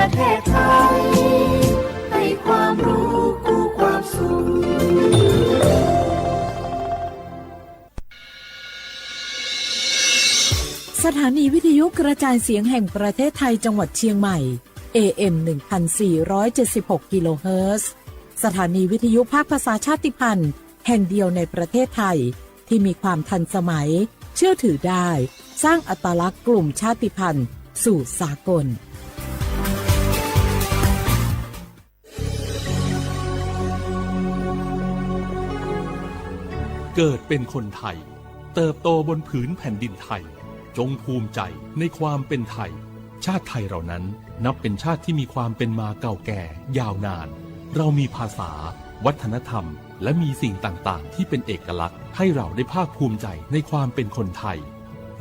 ประเทศไทยให้ความรู้กู้ความสุขสถานีวิทยุกระจายเสียงแห่งประเทศไทยจังหวัดเชียงใหม่ AM 1476 กิโลเฮิรตซ์สถานีวิทยุภาคภาษาชาติพันธุ์แห่งเดียวในประเทศไทยที่มีความทันสมัยเชื่อถือได้สร้างอัตลักษณ์กลุ่มชาติพันธุ์สู่สากลเกิดเป็นคนไทยเติบโตบนผืนแผ่นดินไทยจงภูมิใจในความเป็นไทยชาติไทยเรานั้นนับเป็นชาติที่มีความเป็นมาเก่าแก่ยาวนานเรามีภาษาวัฒนธรรมและมีสิ่งต่างๆที่เป็นเอกลักษณ์ให้เราได้ภาคภูมิใจในความเป็นคนไทย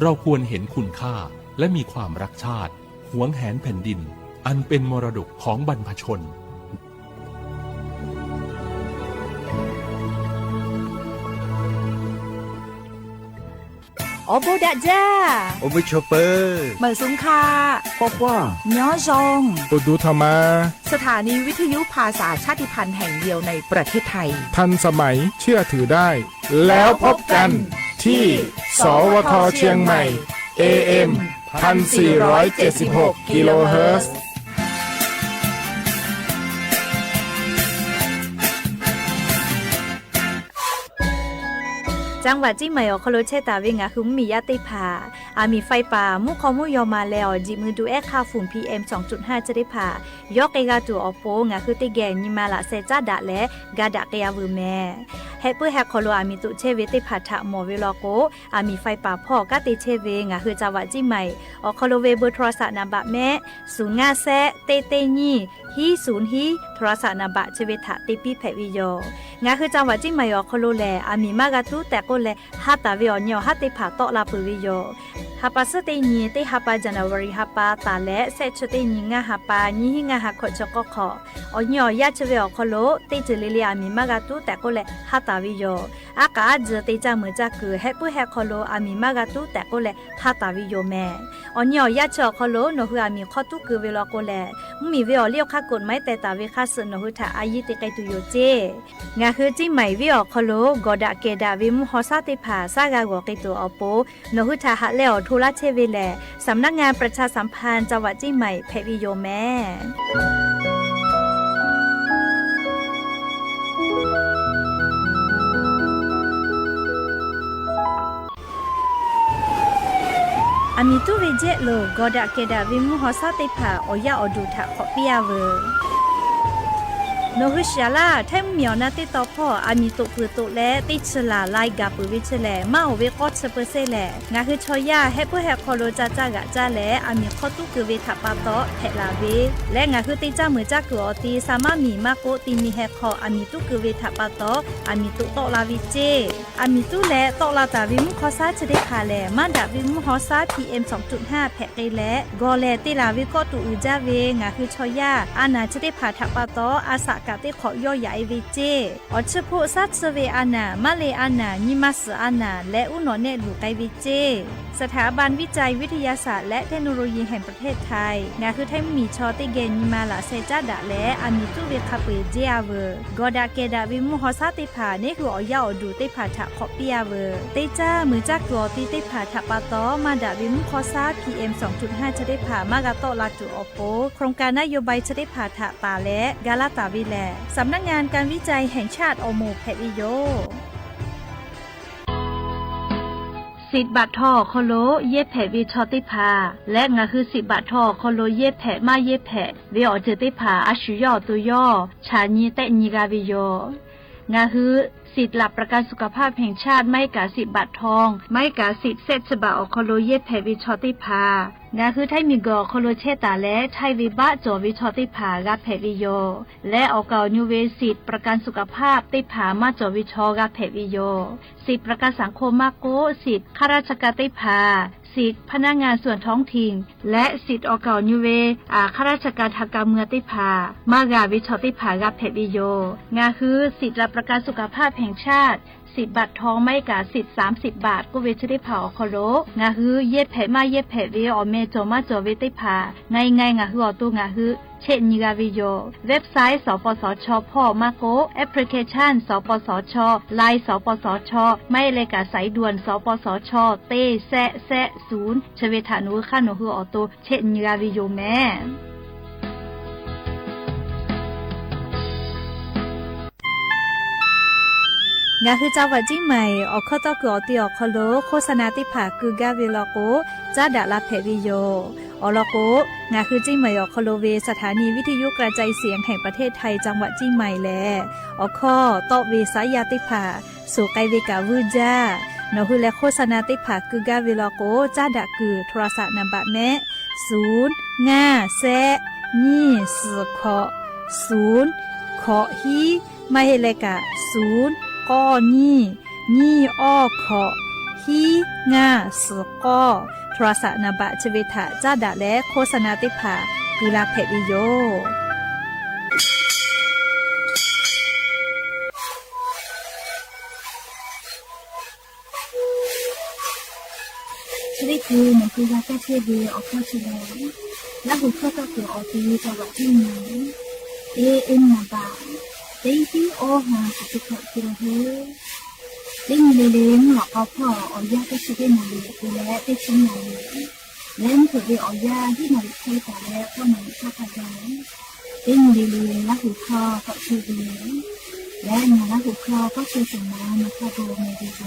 เราควรเห็นคุณค่าและมีความรักชาติหวงแหนแผ่นดินอันเป็นมรดกของบรรพชนโอโบดะจ้าโอเวชเปอร์เหมอซุงคาพอกว่าย้อซงปดูธรรมาสถานีวิทยุภาษาชาติพันธุ์แห่งเดียวในประเทศไทยทันสมัยเชื่อถือได้แล้วพบกันที่สวทเชียงใหม่ AM 1476 กิโลเฮิรตซ์จังหวัดจีใหม่อคโลเชตาเวงะคือมียะติผามีไฟป่ามุขอมุยอมาแล้วจิมือดูแอค่าฝุ่น PM 2.5 จะได้ผ่ายกเอกาตัวอโปงะคือติแกนิมาละเซจ้าดะและกาดะเกยาวูแม่เฮปื้อแฮคโคโลมีตุเชเวติผาทะหมอเวลโกมีไฟป่าพ่อกะติเชเวงะคือจังหวัดจีใหม่อคโลเวเบอร์โทรศัพท์นบะแม่05แซเตเตญีฮี0ฮีโทรศัพท์นบะเชเวทะติปิแพวิโยงะคือจังหวัดจีใหม่อคโลแลมีมากะตุแต่ก็แลฮัตตาเวอญอฮัตติผาตอลาปุวิโยฮัปปะสเตญีเตฮัปปะจันวารีฮัปปะตาและเซชเตญีงะฮัปปะญีหิงะฮักขจกขอญอยะเชเวอคโลเตจเลเลมีมากะตุแต่ก็แลฮัตตาวิโยอากาจเตจามือจักคือเฮปุเฮคโลมีมากะตุแต่ก็แลฮัตตาวิโยแม่อญอยะเชคโลโนฮือมีขอตุคือเวลก็แลมีเวอเลียวคักกฎหมายแต่ตาเวคัสโนฮือทาอายิติไกตุโยเจงะคือจิใหม่เวอคโลกอดะเกดาวิมุฮอซาติผาซากากอกิตัวอโปโนหุทาหะแล้วทุลาเชเวแลสำนักงานประชาสัมพันธ์จังหวัดจีใหม่เพวิโยแม่มีตุเวเจโลกอดะเกดาวิมุฮอซาติผาโอยาอดูทะขอปิยาเวโนฮุชาลาแทมเมียวนาติตอพ่อมีตุปือตุและติชลาไลกาปุวิชแลมาโอเวกอดเซเปเซแลงาคือชอยาเฮปุเฮคโลจาจากะจาและมีข้อตุคือเวทัปาโตเทลาเวและงาคือติจามือจักอตีสามารถมีมาโกติมีเฮคอมีตุคือเวทัปาโตมีตุโตลาวิเจมีตุและโตลาตาวิมุคอซาจะได้คาแลมาดาวิมุฮอซา PM 2.5 แพเกและกอแลติลาวิก็ตุอืจาเวงาคือชอยาอานาจะได้ผ่าทัปาโตอาสกาติขอย่อใหญ่เวเจอชโพซัตเซเวอานามาเลอานานิมัสอานาและอุนอเนลูไกเวเจสถาบันวิจัยวิทยาศาสตร์และเทคโนโลยีแห่งประเทศไทยงาคือไทยมีชอติเกนิมาละเซจาดะและมีตุเวคาเปเจอาเวกอดาเกดาวิมุฮอซาติผานี่คืออย่าอดูติผาทะขอปิยาเวเตจ้ามือจักตัวติผาทะปาตอมาดาวิมุคอซา PM 2.5 จะได้ผ่ามากาโตลาตุอโปโครงการนโยบายจะได้ผ่าทะตาและกาลาตาวิแลสำนักงานการวิจัยแห่งชาติอโมแพวิโยสิทธิ์บัตรทอโคโลเย็บแผวิชอติพาและงาคือสิทธิ์บัตรทอโคโลเย็บแผมาเย็บแผเวอเจติพาอาชุยอตัวย่อชาญีเตญิกาวิโยงาคือสิทธิ์หลับประกันสุขภาพแห่งชาติไม่กาสิทธิ์บัตรทองไม่กาสิทธิ์เซชบะอโคโลเย็บแผวิชอติพางาคือไทยมีกอโคโลเชตาและไทยวิบะจอวิชอติผากาแผวิโยและออกเกานิเวสิทธิ์ประกันสุขภาพติผามาจอวิชอกาแผวิโยสิทธิ์ประกันสังคมมาโกสิทธิ์ข้าราชการติผาสิทธิ์พนักงานส่วนท้องถิ่นและสิทธิ์ออกเกานิเวข้าราชการทางการเมืองติผามากาวิชอติผากาแผวิโยงาคือสิทธิ์รับประกันสุขภาพแห่งชาติ สิบบาททองไม่กะสิทธิ์30 บาทก็เวชได้เผาคอโลงาฮือเย็ดแผมาเย็ดแผเวอเมจอมาจอเวได้ผาไงงาฮืออตัวงาฮือเช่นนิกาวิโยเว็บไซต์สปสชพ่อมาโกแอปพลิเคชันสปสชไลน์สปสชไม่เลยกะสายด่วนสปสชเต้แซะ0ชเวทานุข้าหนูฮืออตัวเช่นนิกาวิโยแม่งาคือเจ้าวัดจิ้งใหม่ออกข้อต่อคืออตีออกคอโลโฆษณาติผาคือกาเวลโกจ้าดาลาเพวิโยอลโกงาคือจิ้งใหม่ออกคอโลเวสถานีวิทยุกระจายเสียงแห่งประเทศไทยจังหวัดจิ้งใหม่แลออกข้อต่อเวสายาติผาสู่ไกเวกาวูจ้านอคือและโฆษณาติผาคือกาเวลโกจ้าดาคือโทรศัพท์นำบัตรแม่0 5 แซะนี่สือขอ0ขอฮีไม่ให้เลกะ0ก้อนี่อ้อขอฮีงาสก้อโทรศัพท์นบะชเวทะจ้าดะและโฆษณาติผากุลาเพวิโยชีวิตคือมันคือยาแก้เชื้อดีออกข้อชิลและหุ่นข้อต่อคือออกตีจังหวัดที่ไหนAM มาบาตีที่โอหาสุขภาพกิโลเฮดิ้งเลี้ยงหลอกเอาพ่อเอายาก็ช่วยมาเลี้ยงและได้ชิ้นมาเลี้ยงเล่นถือไปเอายาที่มาใช้แต่แล้วก็มาชอบทำดิ้งเลี้ยงและหุ่นข้อก็ช่วยเลี้ยงและงานและหุ่นข้อก็ช่วยส่งมามาข้าวโบในดีโด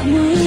เ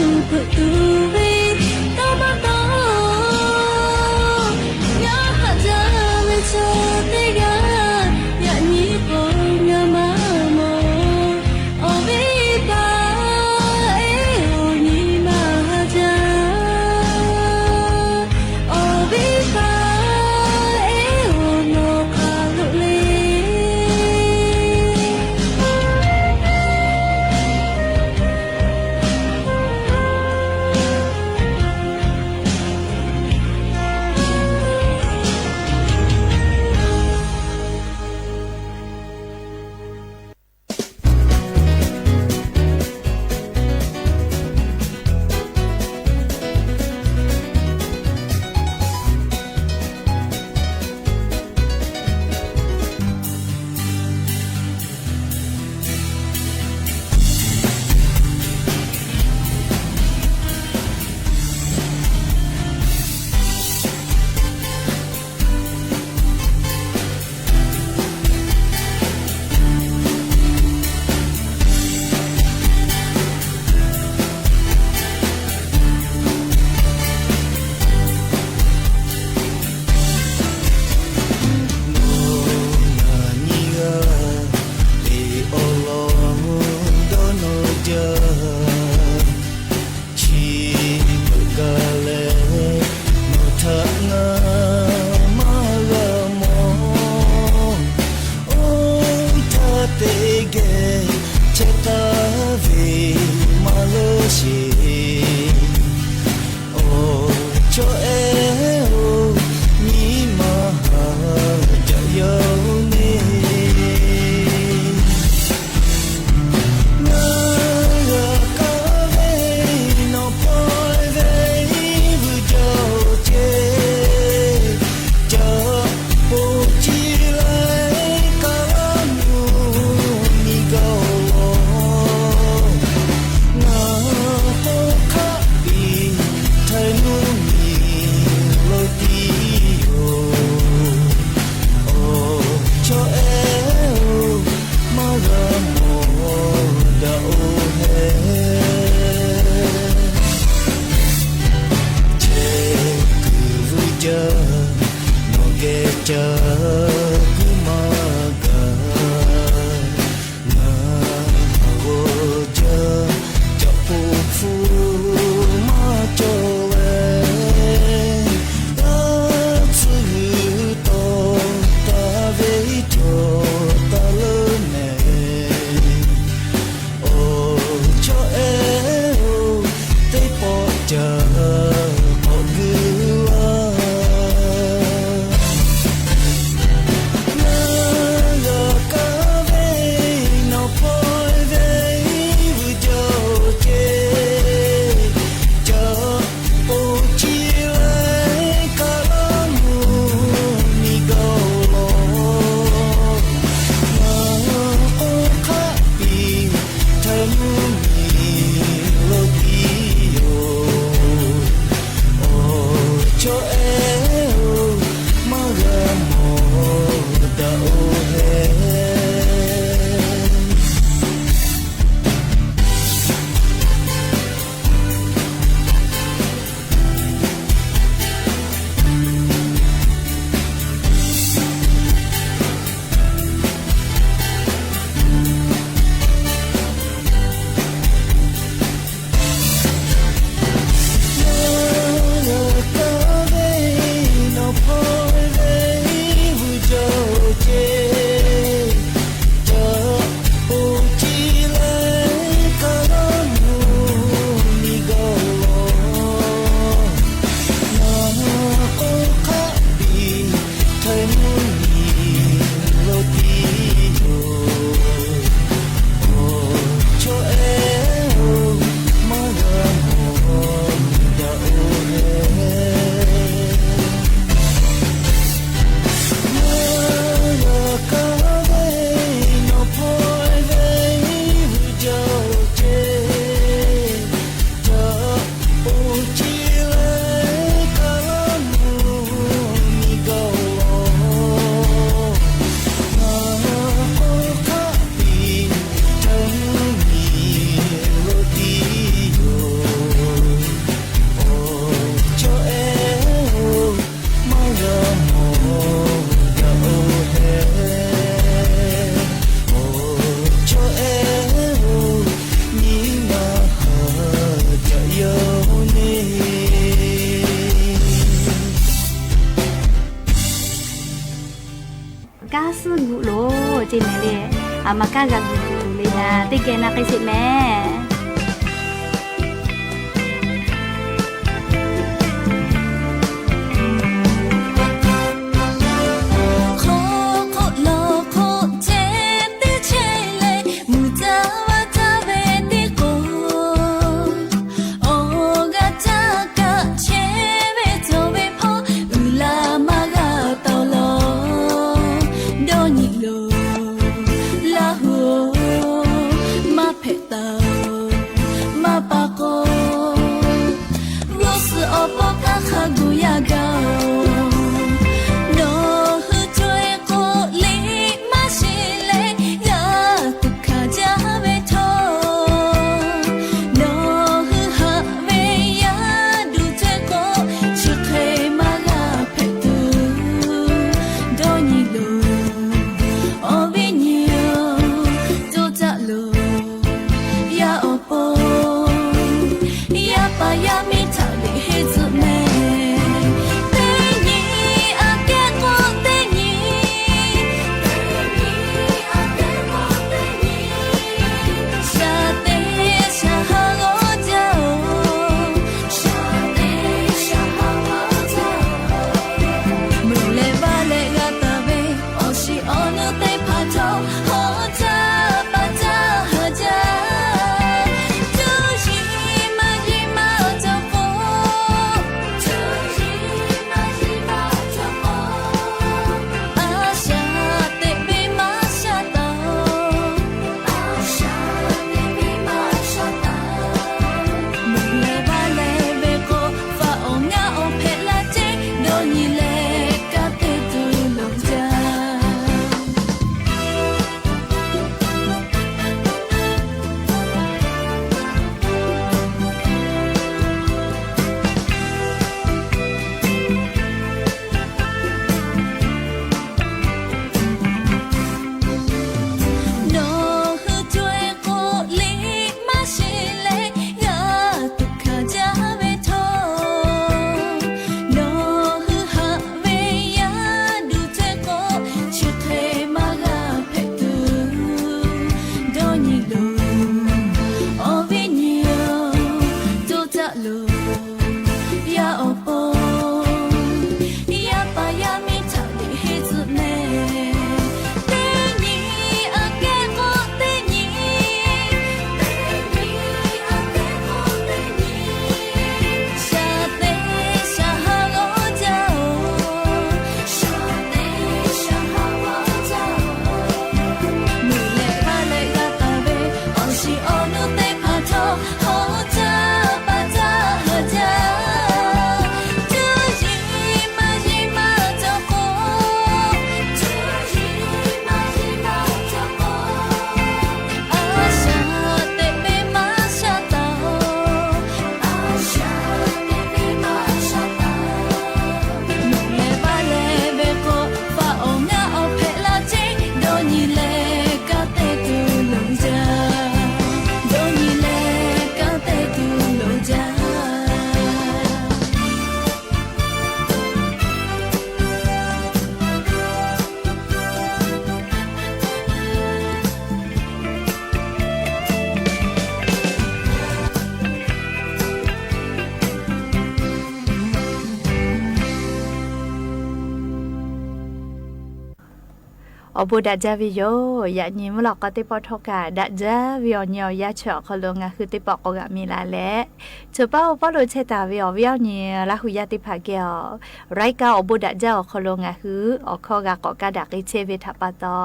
ามากะกะกูเลนะติเกนะกิสิแม่อบูดัจจาวิโยยะนิมหลอกก็ติปอทกะดัจจาวิโยเนียยะเฉาะคลงะคือติปอกกะมีลาและจุป้าปอโลเชตาวิโยวิโยเนียละหุยะติภาเกียวไรกาอบูดัจจาคลงะคืออคอกะกอกะดักอิเชเวทัปตอ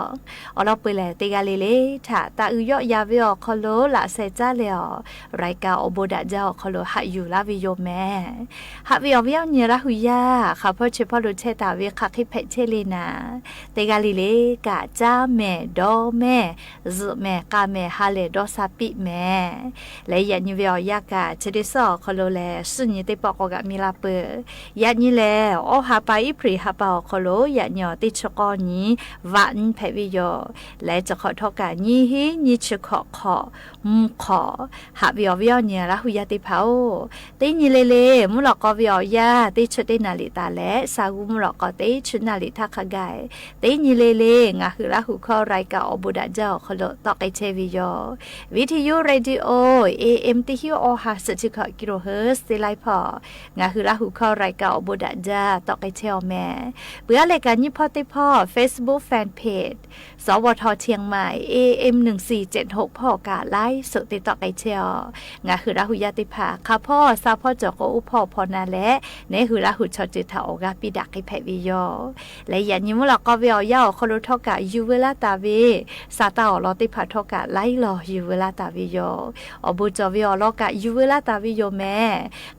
อลอปเลติกาเลเลถาตาอุโยยาวิโยคลละเซจาเลอไรกาอบูดัจจาคลหะอยู่ลาวิโยแม่หะวิโยวิโยเนียละหุยะค่ะพอเฉพาะโลเชตาวิคักฮิเพเชเลนาติกาเลเลกะจ้าแม่ดอแม่ซึแม่กาแม่ฮาเลดอซาปิแม่และยันนิเวียยากะเชดิซอคโลแลสุญญติปอกกะมิลาเปยันนิแลออฮาปาอิพริฮาปาคโลยันยอติชกอนีวันเพวิโยและจะขอทอกะนีฮินิชขอขอขอหาวิโอวิโอเนียละหุยติเผาตินิเลเลมุลอกอวิโอยาติชตินาลิตาและสากุมุลอกอติชนาลิทักขะไกตินิเลเล งาคือละหูข้อรายการอบุดาเจ้าขลุตอกไอเชวิโยวิทยุเรดิโอ AM ติฮิโอฮาสจิกะกิโลเฮิรตซ์สิไลพองาคือละหูข้อรายการอบุดาเจ้าตอกไอเชอแม่เบื่อรายการยิพอติพ่อ Facebook Fanpage สวทเชียงใหม่ AM 1476พ่อกาไลฟ์สดติดต่อไอเชียวงาคือราหุยาติภาค่ะพ่อซาพ่อจอกอุพ่อพอนาและเนคือราหุชอจิตาโอกาปิดักไอแพวิโยและยันยิมลก็เวียวยาวคอรุทอกะยูเวลาตาเวซาตาอลอติภาทอกะไลลอยูเวลาตาวิโยอบุจอวิอลอกะยูเวลาตาวิโยแม่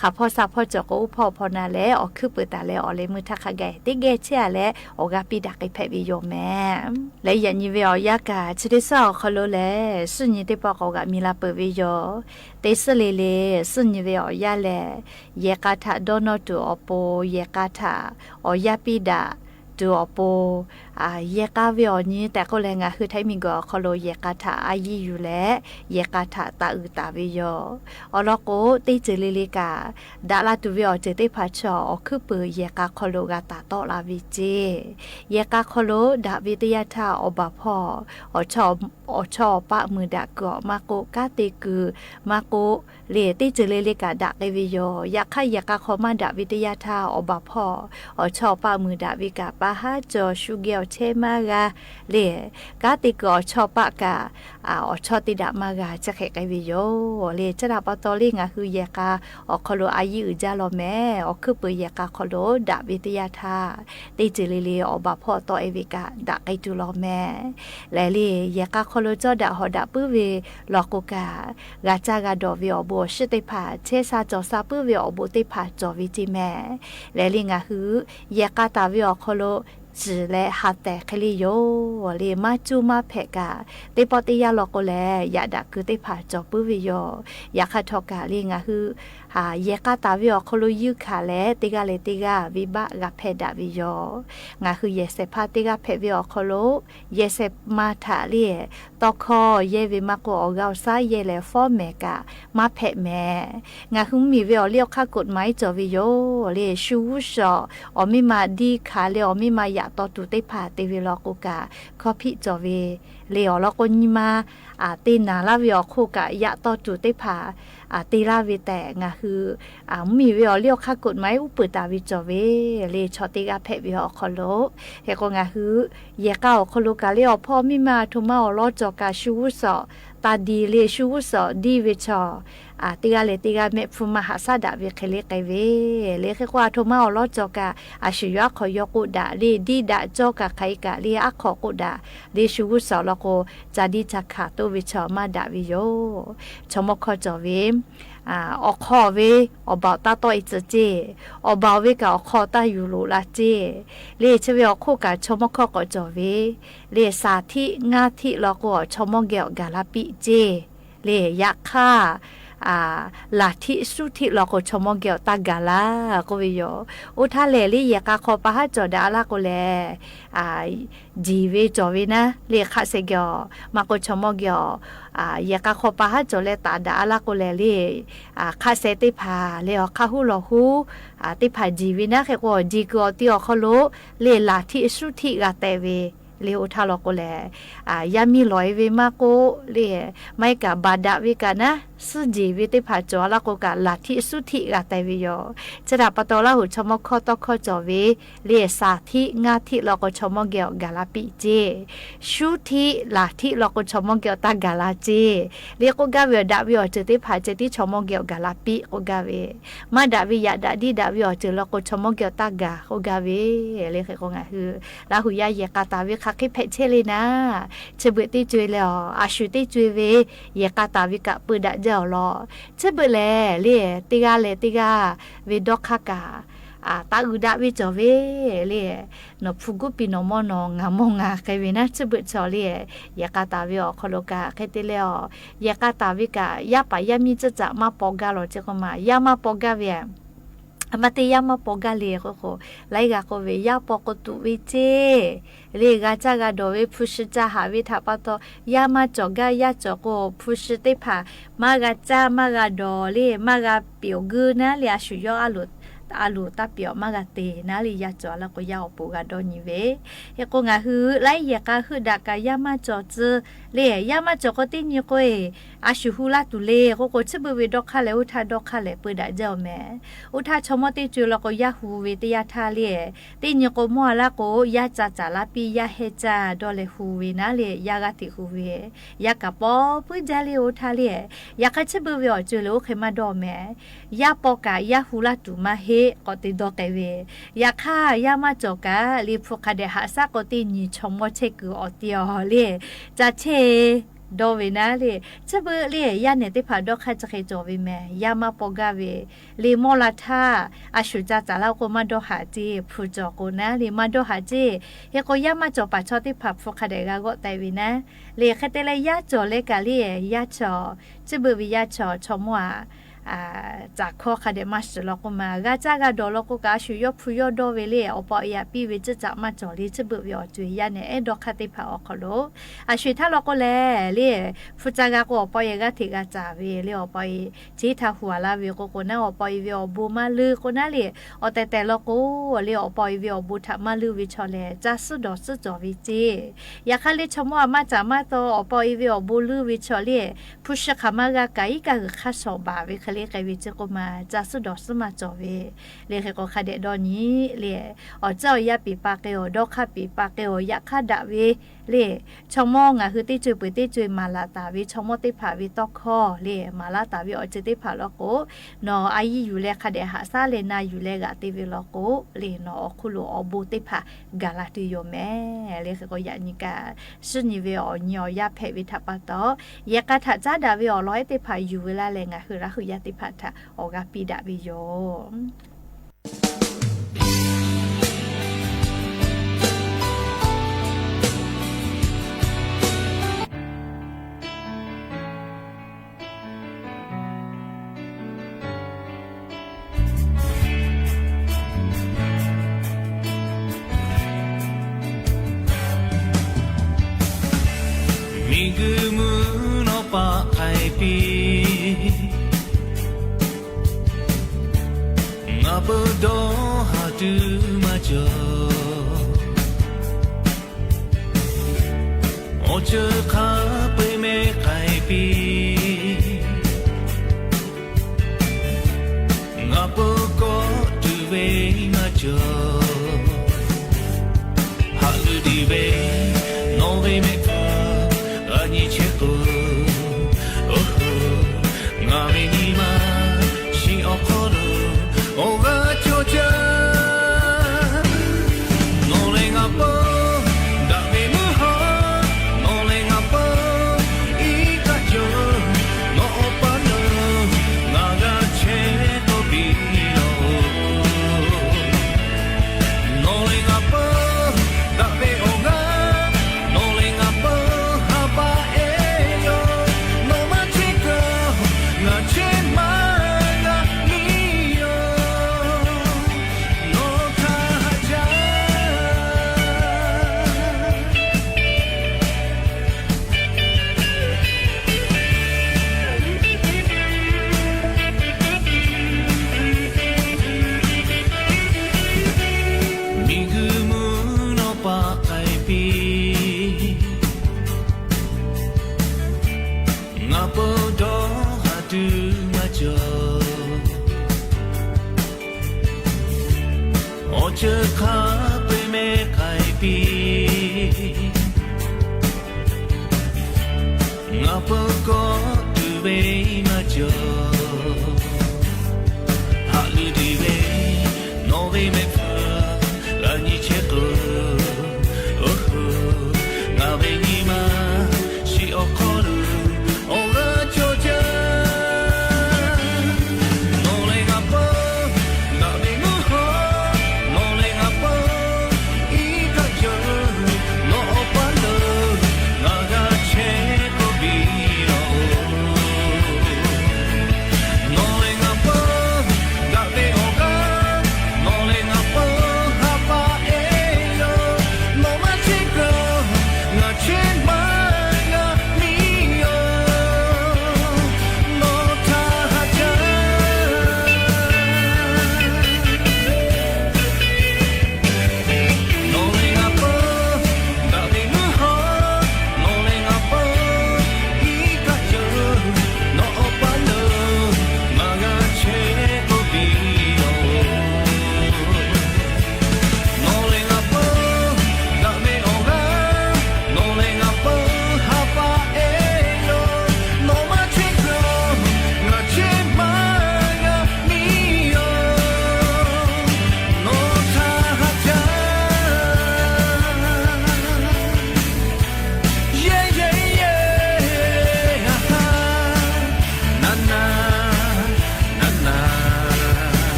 ค่ะพ่อซาพ่อจอกอุพ่อพอนาและอคือเปิดตาและอเลมือทักแกติเกเชียและโอกาปิดักไอแพวิโยแม่และยันยิเวียยากาชิดิซาคอโลเลสุญญติปอกกะมีลาเปวิโยเตสเลเลสุญญเวียยาเลเยกาทาโดโนตุอโปเยกาทาอยาปิดาตัวอโปเยกาเวียนี้แต่ก็แรงคือไทยมีก็คอโลเยกาทาอายีอยู่แล้วเยกาทาตาตาวิโยอลโกติเจลิลิกาดาลาตุเวียเจติพัชอคือเปเยกาคอโลกาตาโตลาวิเจเยกาคอโลดาวิทยาทาอบาพ่อชอปะมือดากอมาโกกาติกือมาโกเลติเจลิลิกาดาเกวิโยยาคายกาคอมาดาวิทยาทาอบาพ่อชอปะมือดาวิกาปาฮาจอชูเกียวเชมากาเลกาติกอชอปะกาชอติดามากาจะแขกวิโยเลจะดาปตอลิงาคือเยกาคอโลอายุจาโลแม่คือเปเยกาคอโลดาวิทยาทาติเจลิลิอบาพ่อตอเอวิกาดาไกตุโลแม่และเลเยกาคอโลจอดาหอดาปื้อเวลอกกากาจากาดอวิอโบชิติผาเชซาจอซาปื้อเวอโบติผาจอวิจิแม่และลิงาคือเยกาตาวิอคอโลจืและฮัตแต่คลิโยเลมาจูมาเพกาเตปอติยาลอกแลยาดักคือเตผาจอปื้อวิโยยาคาทอกาลิงาคือเยกาตาวิอคอโลยุคาและติกาเลติกาวิบะกาเพดาวิโยงาคือเยเซพาติกาเพวิอคอโลเยเซมาทาลีตอคอเยวิมาโกออกาซาเยเลฟอเมกามาเพแม่งาคือมีวิอเลียวคากฎหมายจอวิโยเลชูชอมิมาดีคาเลอมิมายาตอตุเตผาเตวิลอกกาคอพิจอเวเลอลอกนิมาตีนาลาวิอโคกะยะตอตุเตผาตีลาวิแต่งาคือมีวิอเลียวคากฎหมายอุปตาวิจอเวเลชอติกาเพวิอคอโลเฮกงาคือเยกาอคอโลกาเลอพ่อมิมาทุมาอลอจอกาชูสอตาดีเลชูสอดีวิชอติกาเลติกาเมฟุมหาซาดาวิเคเลไกเวเลเขกว่าทุมาอลอจอกาอาชิยะขอยกุดาเลดีดาจอกาไคกาเลอะขอกุดาเลชูสอลโกจาดิจักขาตุวิชอมาดาวิโยชมคอจอเวอคอเวอบาตาโตอิจเจอบาเวกาอคอตายูโลลาเจเลเชเวอโคกาชมคอกอจอเวเลสาธิงาธิลอกอชมเกลกาลาปิเจเลยักค่าลาธิสุธิลอกชมเกลตากาลาโกวิโยอุทาเลลียกาคอปะฮะจอดาลาโกเลจีเวจอเวนะเลคาเซเกลมาโกชมเกลยากาคอปะฮะจอเลตาดาลาโกเลเลคาเซติพาเลอคาฮูลอฮูติพาจีเวนะเขกอจีกอติอคอโลเลลาธิสุธิกาเตเวเลอุทาลอโกเลยามีลอยเวมาโกเลไม่กะบาดาเวกานะสุจีวิติผาจอลาโกกะลาธิสุธิกาเตวิโยจะดาปตอลาหุชมคอตอคอจอเวเลสาธิงาธิลอกชมเกลกาลาปิเจชุธิลาธิลอกชมเกลตากาลาเจเลโกกาเวดาวิโอเจติผาเจติชมเกลกาลาปิโกกาเวมาดาวิยาดาดีดาวิโอเจลอกชมเกลตากาโกกาเวเลเคโกงะคือลาหุยาเยกาตาเวคาคิเพเชเลนะเชเบติจวยแล้วอาชุติจวยเวเยกาตาวิกะปืดะเจ้ารอเชเบเลเลติกาเวดอกคากาตาอุดาวิจอเวเลนฟุกุปิโนมอนงามงาไกเวนะเชเบจอเลยากาตาวิอคโลกาเคเตเลอยากาตาวิกายาปายามิจะจะมาปอกาโลเจกมายามาปอกาเวมาเตยามาปอกาเลโคไลกาโคเวยาปอกตุวิเจเลกาจากาโดเวพุชจาหาวิทาปตยามาจอกายาจอกพุชเตผามากาจามากาโดเลมากาเปียวกืนะเลอาชุยออาลุ อาลูตาเปียวมากะเตนาลียาจอแล้วก็ยาอปูกาดอนิเวเฮโกงาฮือไลยากาฮือดากายามาจอเจเลยามาจอก็ติญโกเออาชูฮูลาตุเลโกโกชบเวดอกคาเลอุทาดอกคาเลเปดาเจ้าแม่อุทาชมอติจูแล้วก็ยาฮูเวตยาทาเลติญโกมัวละโกยาจาจาลาปียาเฮจาดอเลฮูเวนาเลยากาติฮูเวยากะปอปุจาเลอุทาเลยากะชบเวอจูโลเขมาดอแม่ยาปอกายาฮูลาตุมาเฮก็ติดอกเวยาค่ายามาจอกาลีพวกคาเดหาซากติญิชมอเชกุอติอเลจะเชดอเวนะเลจะเบเลยาเนติพาดอกคาจะเคจอเวแม่ยามาปอกาเวเลมอลาทาอาชุจาจาลาโกมาดอหาเจพูจอโกนะเลมาดอหาเจเฮโกยามาจอปาชอติพาพวกคาเดกาโกไตเวนะเลคาเตเลยาจอเลกาเลยาจอจะเบวิยาจอชมว่าจากข้อคดีมาสลอกมากาจากาดอลก็กาชุยพุยดอเวเลอปอยาปีเวจจะมาจอลีจะเบือยอจุยาเนี่ยดอกคติพาออกโลอาชุยถ้าลก็แลเลฟุจากาก็อปอยกาติกาจาเวเลอปอยจีทาหัวลาเวก็คนน่าอปอยเวอบูมาลือคนน่าเลอแต่ลก็เลอปอยเวอบูทามาลือวิชอเลจะสุดอสุจอวิจีอยากให้เลชมว่ามาจามาโตอปอยเวอบูลือวิชอเลพุชขามากาไกกาข้าสอบาเวเลกวิจก็มาจะสุดอสมาจอเวเลกก็คาเดดอนี้เลอเจ้ายาปีปากเกอดอกคาปีปากเกอยาคาดาเวเลชมองอ่ะคือติจุยปุติจุยมาลาตาวิชมอติภาวิตอกคอเลมาลาตาวิอจิติภาลโกนออายีอยู่เลคาเดหาซาเลนาอยู่เลกะติวิลโกเลนอคุโลอบูติภากาลาติโยแม่เลกก็ยานิกาสุนิเวอญอยาเพวิทัปตอยากะทะจาดาวิอร้อยติภาอยู่เวลาเลงะคือละคือยาติพัทธะออกาปีดาวิโยみぐむのパイピNgabdo hadu majo Oje ka pe me kai pi Ngabo ko tu ve majo Halu di ve no ve me ka ani che ko Oh ngame ni ma shi okoro 我が長者노래가 뻔 담에 무허 노래가 뻔 이가죠 너 오빠는 나가 최고 빌어 노래가 뻔 담에 오가 노래가 뻔 하바에요 너만 지켜 나 제만จะขาไปแม่ไข่ปีงับก็ดูเวมาจอฮัลลูดีเวโนเวเมฟลานิเชโกโอ้โหงาเวนิมาชิโอโครุโอราโจจา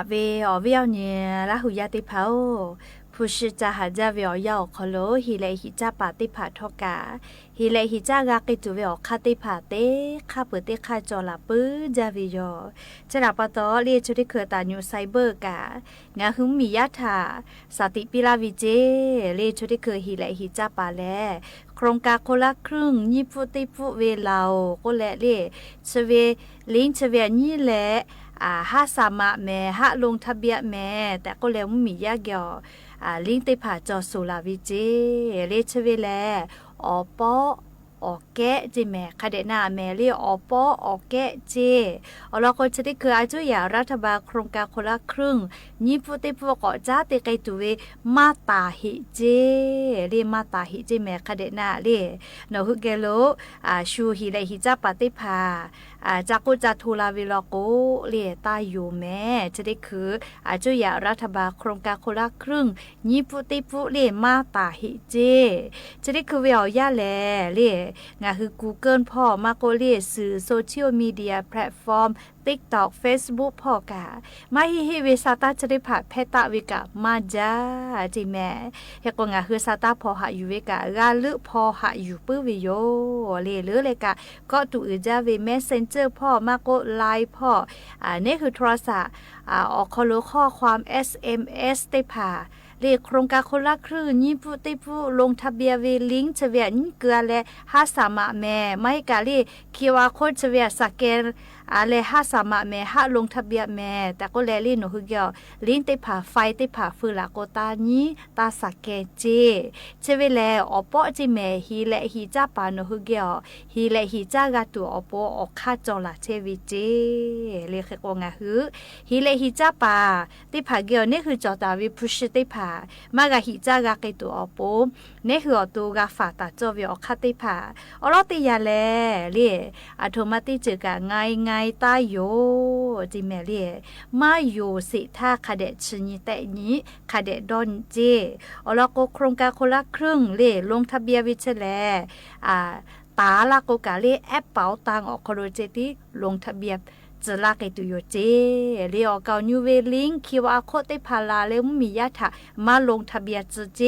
เวอเวียวเนี่ยละหุยาติเผาผู้ชิจาหาจาเวียวยาวคโลฮิเลฮิจาปาติผาทอกาฮิเลฮิจากากิจูเวียคาติผาเตคาเปเตคาจอลาปื้จาวิโยจะรับปะตอเรียชุดิเคตานิวไซเบอร์กางาหุมมียาถาสติปิลาวิเจเรียชุดิเคฮิเลฮิจาปาแลโครงการคนละครึ่งญี่ปุ่นติปุเวลาก็แลเรียเชเวลิงเชเวนี่แหละฮาสามะแม่ฮะลงทะเบียนแม่แต่ก็แล้วมียาเกี่ยวลิงติผาจอสุลาวิเจเลชเวแลอปออแกะจิแม่คาเดนาแม่เรียอปออแกะเจเราก็จะได้คืออาจุยารัฐบาลโครงการคนละครึ่งญี่ปุ่นติปุก็จ้าติไกตัวเวมาตาหิเจเรียมาตาหิเจแม่คาเดนาเรียนหุเกโลชูฮิไลฮิจาปฏิภาจากกุจัทูลาวิลโกเรียตายอยู่แม่จะได้คืออาจุยารัฐบาลโครงการคนละครึ่งญี่ปุ่นติปุเรียมาตาหิเจจะได้คือเวียวยาแลเรียงาคือ Google พ่อมาโกเลียสื่อโซเชียลมีเดียแพลตฟอร์ม TikTok Facebook พ่อกามาฮิเวซาตาจะได้ผ่าเพตาวิกามาจ้าจิแม่เฮกงาคือซาตาพอหาอยู่เวกากาลึพอหาอยู่ปื้อวิโยเลหรือเลยกะก็ตูอือจาเว Messenger พ่อมาโกไลน์พ่อนี่คือโทรศัพท์ออกคอลข้อความ SMS ได้ผ่าเรียกโครงการคนละครึ่งญี่ปุ่นติปุลงทะเบียนเวลิงเฉวียนเกลือและฮาสามะแม่ไม่กาลีคิวอาร์โค้ดเฉวียสแกนอะไรฮาสามะแม่ฮาลงทะเบียนแม่แต่ก็แลลี่หนูคือเกี่ยวลิงติผ่าไฟติผ่าฟืนละโกตานี้ตาสแกนเจเฉวีแลอปอจิแม่ฮีและฮีจ้าปาหนูคือเกี่ยวฮีและฮีจ้ากาตัวอปออกคาจอละเชวิเจเรียกกงาฮือฮีและฮีจ้าปาติผ่าเกี่ยวนี่คือจอตาวิพุชติผ่ามากะหิจากะกิตัวอปมเนี่ยคืออตูกะฝาตาจอวิอคัติผาอลอติยาแลเรียอัตโนมัติจึกะไงตายโยจิแม่เรียมาโยสิท่าคาเดชนิแต่นี้คาเดดอนเจอลอโกโครงการคนละครึ่งเรียลงทะเบียนวิเชแลตาลาโกกะเรียแอปเป๋าตังออกโคโรเจติลงทะเบียนจะลากไอตัวโยเจเรียกเกานิวเวลิงคิวอาร์โคดได้พาลาเลมมียาถามาลงทะเบียนเจ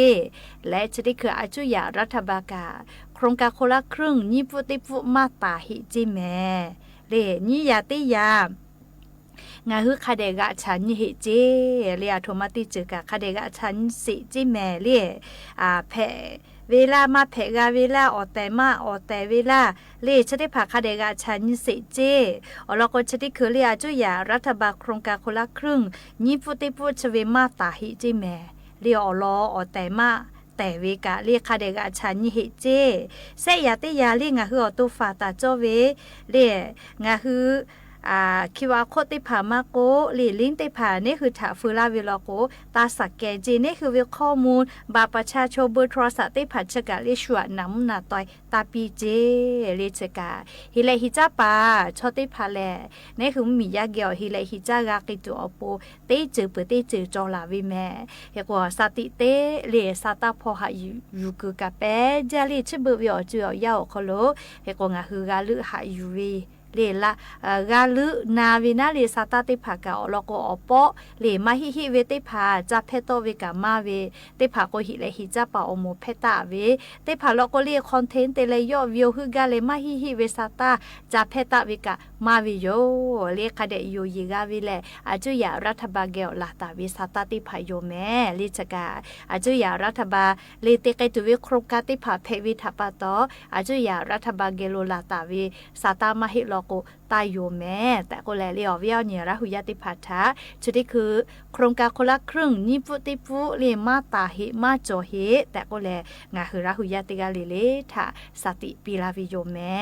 และจะได้คืออาจุยารัฐบาลกาโครงการคนละครึ่งญี่ปุ่นติปุมาตาหิจิแม่เรนี่ยาติยางาฮือคาเดกะฉันหิเจเรียโทมาติจึกะคาเดกะฉันสิจิแม่เรียแพเวลามาเพกาเวลาออแต่มาออแต่เวลาเลชได้ผ่าคาเดกาชันสิเจอลก็ชได้คือเรียจุยารัฐบาลโครงการคนละครึ่งญี่ปุ่นติปุชเวมาตาหิจิแม่เรียอลออแต่มาแต่เวกาเรียคาเดกาชันหิเจเสยาติยาเรียงาฮืออตุฟาตาโจเวเรียงาฮือคิวอาร์โคดติผ่ามาโกหลีลิงติผ่านี่คือถาฟืลาวิลโกตาสักแกจีนี่คือวิข้อมูลบาประชาชนเบอร์โทรศัพท์ติผ่าชกะลิชัวน้ำหนาตอยตาปีเจลิชกาฮิเลฮิจ้าปาชอติผ่าแลนี่คือมียาเกี่ยวฮิเลฮิจ้ากากิจูอโปติจือเปิดติจือจอลาวิแม่เฮกว่าสติเตเลสตาพอหาอยู่คือกะเปจาลิชเบอร์วิอจือยาวคโลเฮกงาฮือกาลือหาอยู่วีเลละกาลืนาวินาเลสตาติผากาอลโกอปอเลมาฮิฮิเวติผาจะเพโตเวกามาเวติผาโกฮิเลฮิจะปาอโมเพตาเวติผาลโกเลคอนเทนต์เตเลยอวิวฮึกาเลมาฮิฮิเวสตาจะเพตาเวกามาวิโยเลคาเดโยยิกาวิเลอาจุยารัฐบาลเกลลาตาวิสตาติผาโยแม่ลิจกาอาจุยารัฐบาลเลเตไกตุเวโครงการติผาเพวิทัปาตออาจุยารัฐบาลเกโลลาตาวิสตามาฮิโลตายอยู่แม่แต่ก็แลเรียวเวียวเนี่ยระหุยาติพัฒนาชุดที่คือโครงการคนละครึ่งญี่ปุ่นติปุเรียมาตาหิมาโจเฮแต่ก็แลงาคือระหุยาติกาเลทาสติปีลาวิโยแม่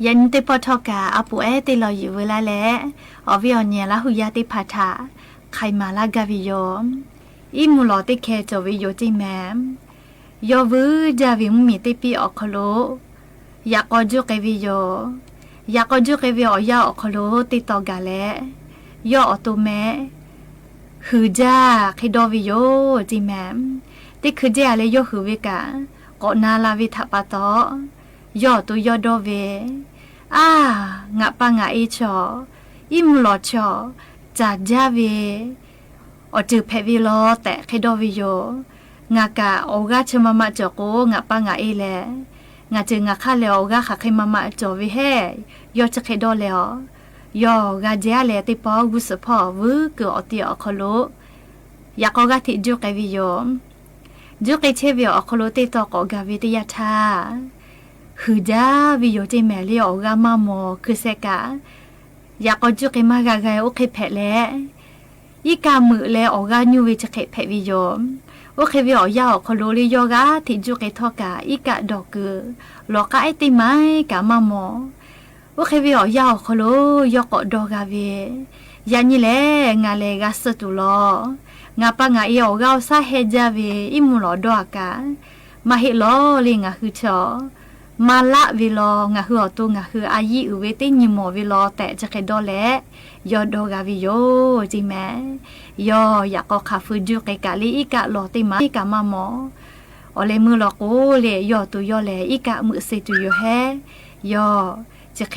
ยันเตปทอกาอาปูเอเตลอยอยู่เวลาแลอวิออนเนียละหุยาติพาทาไขมาลากาวิโยอีมูลอติเคจวิโยจิแมมยอวูจาวิมุมิติปีออกคโลอยากอจุเกวิโยอยากอจุเกวิอยาออกคโลติตอกาแลยออตุเมฮือจาคิดอวิโยจิแมมติคือเจอะไรยอฮือวิกาก็นาลาวิทัปะตอยอตุยอดอเวงะปะงะเอชอ อิมลอชอจาจาเวอจือเพวิลอแต่เคดอวิโยงากาโอกาชมามะจอโกงาปางาเอเลงาจึงงาคาเลโอกาขะเคมามะจอวิเฮยอจะเคดอเลอยอกาเจาเลติปอกุสพอวืกอติอคโลยากอกาติจุเกวิโยจุเกเชวิอคโลติตอกอกาวิติยาทาฮือจาวิโยเจแมลีออกามามอคือเซกายากอจุเกมากาไกโอเคเพเลอีกามือเลออกาญูวิจะเคเพวิโยโอเควิอยาคโลลิโยกาติจุเกทอกาอีกาดอกลอกาไอติไมกามามอโอเควิอยาคโลยอกดอกาเวยานี่แลงาเลกาสตุลองาปางาเออกาซาเฮจาเวอิมุลอดอกามาเฮลอลิงาฮืชอมาละวิลองาฮือตุงาฮืออายีอุเวติญิมอวิลอแต่จะเคดอเลยอดอกาวิโยจิแมยอยากอคาฟูจุเกกาลีอีกะลอติมาอีกะมามออเลมือลอโกเลยอตุยอเลอีกะมือเซตุยอเฮยอจะเค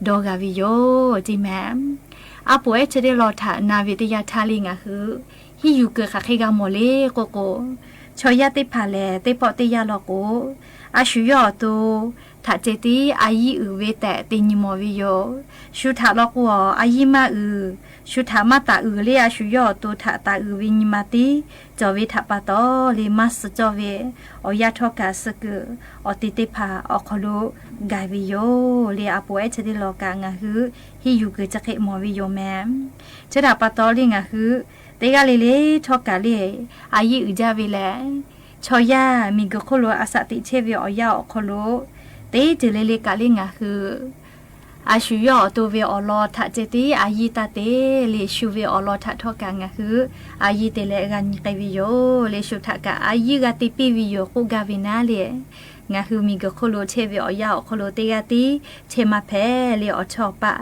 ดอกาวิโยจิแมอาป่วยจะได้รอถานาวิทยาทาลิงาฮือฮิยูเกคาเคกามอเลโกโกชอยาติพาเลติปอติยาลอโกอาชุยอตูถ้าเจตีอายีอือเวแต่ติญิมอวิโยชุทาลอกวออายีมาอือชุทามาตาอือเลอาชุยอตูถ้าตาอือวิญิมาติจอวิทาปาตอเลมัสจอเวอยาทอกาสกอติติพาอคโลกายวิโยเลอาป่วยจะได้รอกางาฮือฮิยูเกจะเคมอวิโยแมมจะดาปาตอลิงาฮือเตกาเลทอกาเลอายีอือจาเวแลชอยามีกโคโลอาสติเชวิอยาอคโลเตจเลเลกาลิงาคืออาชุยอตัวเวอลอทะเจติอายีตาเตเลชูเวอลอทะทอกางาคืออายีเตเลกันไกวิโยเลชูทะกะอายีกะติปิวิโยคุกาวินาเลงาคือมีกโคโลเชวิอยาอคโลเตกาติเชมาเพเลอชอปะ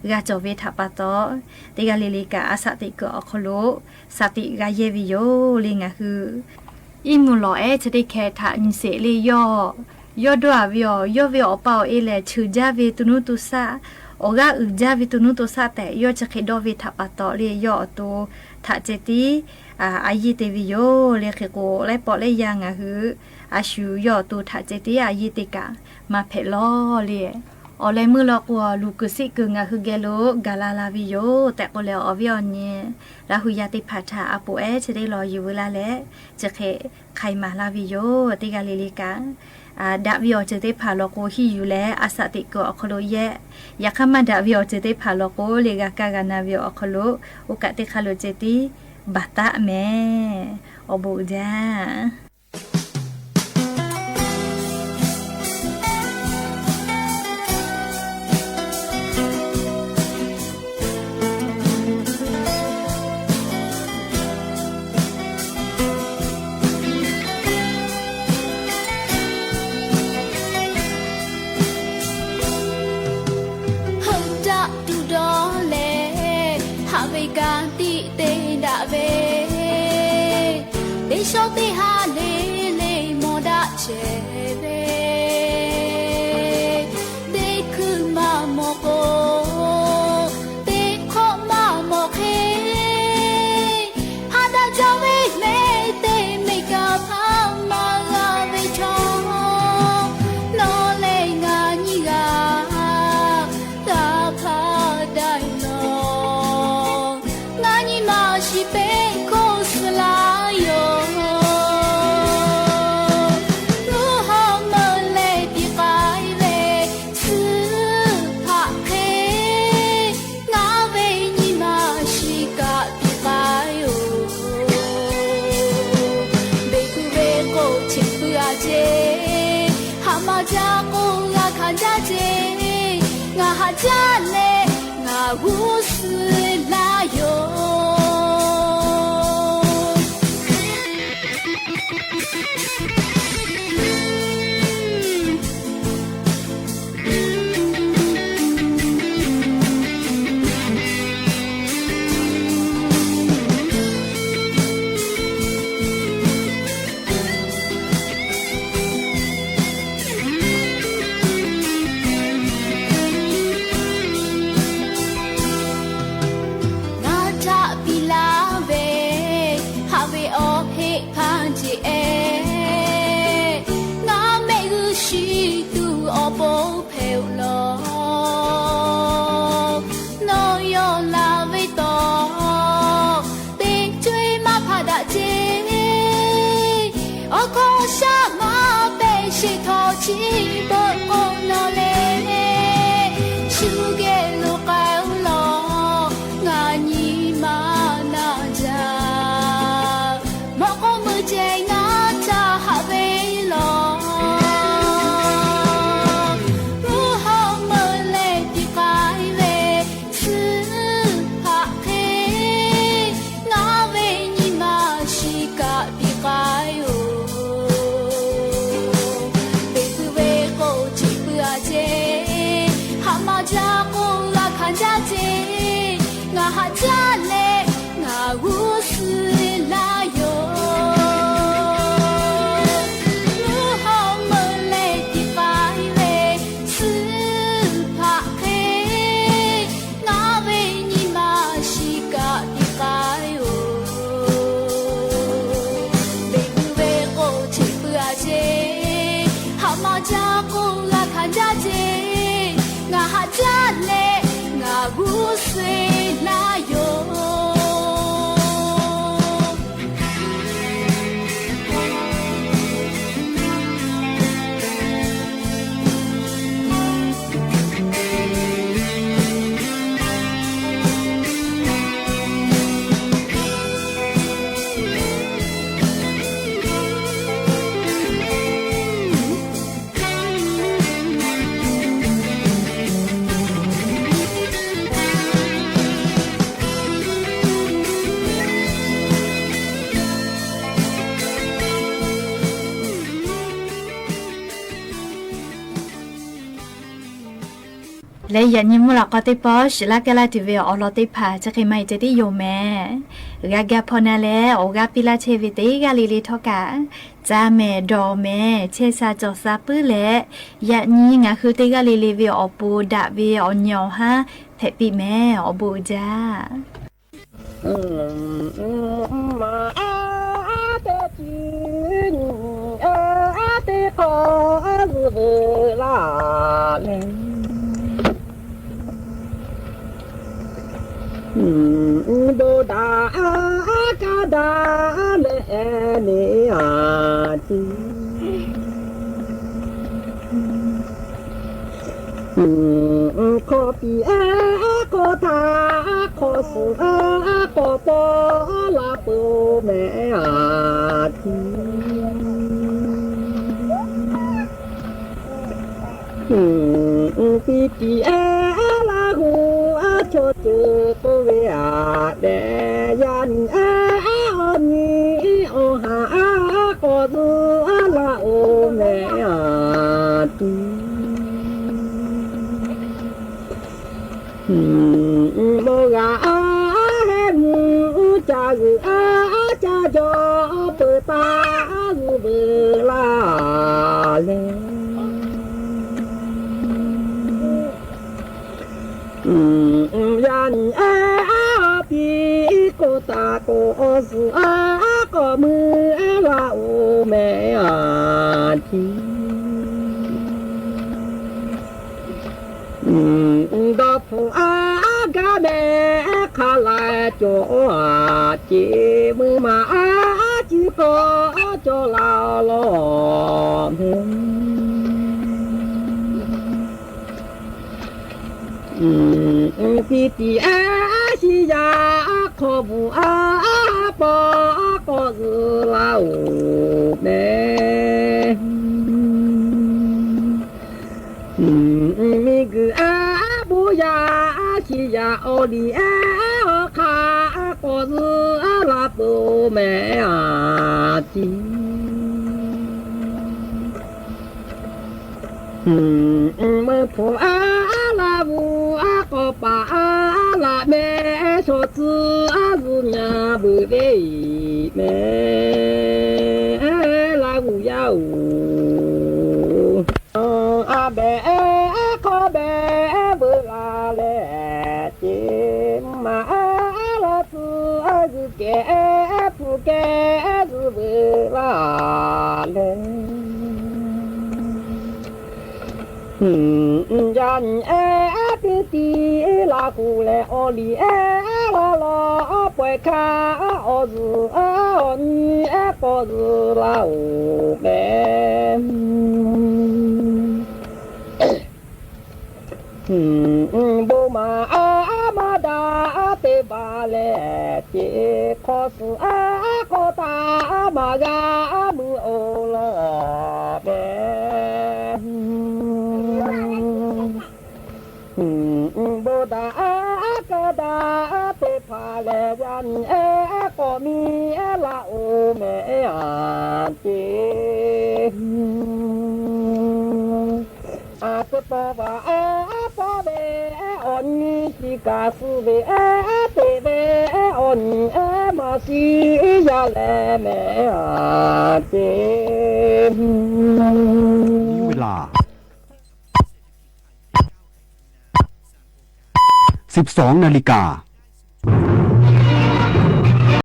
กาจเวทะปะตอเตกาเลเลกาอาสติกอคโลสติกาเยวิโยเลงาคืออิมุลอจะได้แค่ทะอินเสเลยอยอดัววิอยอเวอเปาเอเลชื่อจาเวตุนุตุซาโอกาอึจาเวตุนุตุซาแต่ยอจะเคดอเวทัปตอเลยอตัวทะเจติอายีเตวิโยเลเคโกไลปอเลยังอะฮืออาชูยอตัวทะเจติอายีเตกามาเพลอเลออเลมือลอกวลูกสิกึงอะฮือเกโลกาลาลาวิโยแต่ก็แล้วอวิออนเนลาหุยาติพัทาอโปเอจะได้รออยู่เวลาและจะเคไขมาลาวิโยติกาเลลิกาดาวิโอเจเตพาโลโกฮิยูเลอาสติโกอคโลเยยาคามาดาวิโอเจเตพาโลโกเลกากากานาวิโออคโลโอกาเตคาโลเจติบาตาเมอโบจาชอบที่หาเลเลโมดาเชเวเด็กคือมาโมโกเด็กขอมาโมเคหาดาจาเวเมเตเมกาพามาลาเวชอนอเลงาญิกาตาพาได้นองาญิมาชิเปโคสลายโยจาเลงาหูสืลาโย chỉ bộ ô nó lệ chú ghé lô cao lò ngà nhì mà na già mà có mưa chạy ngã cha hạ về lò ru hao mơ lệ đi cái về sư hạ thế ngã về nhì mà chỉ cả đi cái cha cô là khán giả chế ngà hát cha lệ ngà u sư la yo lu hao mơ lệ đi phải về sư hạ thế ngà về nhì mà chỉ cả đi cái ô về cô chỉ bữa chế hạ mà cha cô là khán giả chế ngà hát cha lệ ngà gu suy la yo lấy giờ như mua lọ có tới bó chỉ là cái là thì về ở lọ tới phá cho cái màyจะได้อยู่แม่กะพอนาแล้วโอกะปิลาเชวิเตกะลีลีทอกะจาแม่ดอแม่เชซาจอซาปื้อแลยะนี้งะคือเตกะลีลีเวอปูดะเวอเหนียวฮะแพปีแม่อบูจ้ามาเตจินเตขอเวลาเลโดดากาดาเลเนอาจีขอปีขอทาขอสุขอปอลาปูแม่อาทีปีกีลาหูโชเจตัวเวียเดยันอนีโอหาก็ดูลาโอแม่ตีโมกาเห็นจะจะจอเปิดตาเวลาเลยยันปีก็ตาก็สุก็มือลาโอแม่ทีดอกผู้กาแม่ขาลาโจจีมือมาจีก็โจลาลอปีตีสิยาขอบูปอก็คือลาโอแม่มีกือบูยาชิยาโอดีคาก็คือลาโอแม่จีเมื่อพอลาบูก็ป่าลาแม่ชดซื้อบุญญาบุเบแม่ลาบูยาวอาเบขอเบเบลาเลจิมาลาซื้อแก่ผู้แก่เบลาเลยันปีตีลา拉古来奥里哎啦啦不看奥子奥你哎包子啦乌呗。不嘛嘛哒的巴嘞，的可是个大嘛个木欧了呗。不大个大的巴嘞人个米啦乌没啊的。不多吧不呗，哦你是干事呗，对呗，哦你嘛是呀来没啊的。เวลา 12 นาฬิกา